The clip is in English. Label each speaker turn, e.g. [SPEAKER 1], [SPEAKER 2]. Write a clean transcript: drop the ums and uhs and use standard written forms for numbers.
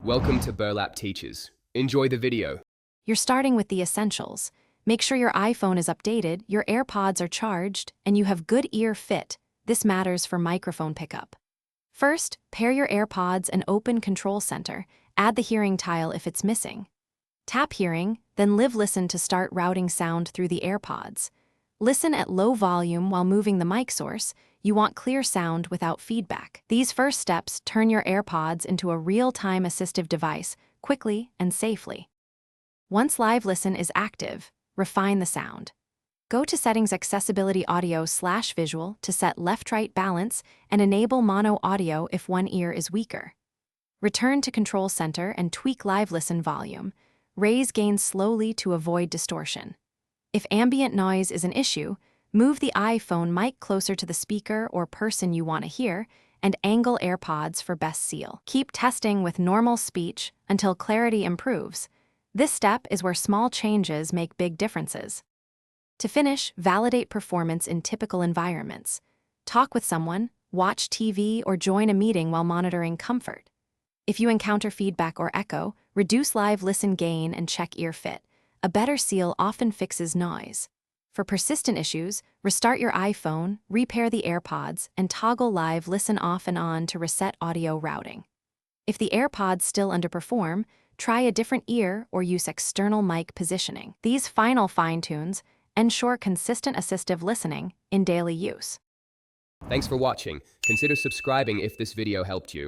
[SPEAKER 1] Welcome to Burlap Teachers. Enjoy the video.
[SPEAKER 2] You're starting with the essentials. Make sure your iPhone is updated, your AirPods are charged, and you have good ear fit. This matters for microphone pickup. First, pair your AirPods and open Control Center. Add the hearing tile if it's missing. Tap Hearing, then Listen to start routing sound through the AirPods. Listen at low volume while moving the mic source. You want clear sound without feedback. These first steps turn your AirPods into a real-time assistive device, quickly and safely. Once Live Listen is active, refine the sound. Go to Settings Accessibility Audio/Visual to set left-right balance and enable mono audio if one ear is weaker. Return to Control Center and tweak Live Listen volume. Raise gain slowly to avoid distortion. If ambient noise is an issue, move the iPhone mic closer to the speaker or person you want to hear, and angle AirPods for best seal. Keep testing with normal speech until clarity improves. This step is where small changes make big differences. To finish, validate performance in typical environments. Talk with someone, watch TV, or join a meeting while monitoring comfort. If you encounter feedback or echo, reduce Live Listen gain and check ear fit. A better seal often fixes noise. For persistent issues, restart your iPhone, repair the AirPods, and toggle Live Listen off and on to reset audio routing. If the AirPods still underperform, try a different ear or use external mic positioning. These final fine-tunes ensure consistent assistive listening in daily use.
[SPEAKER 1] Thanks for watching. Consider subscribing if this video helped you.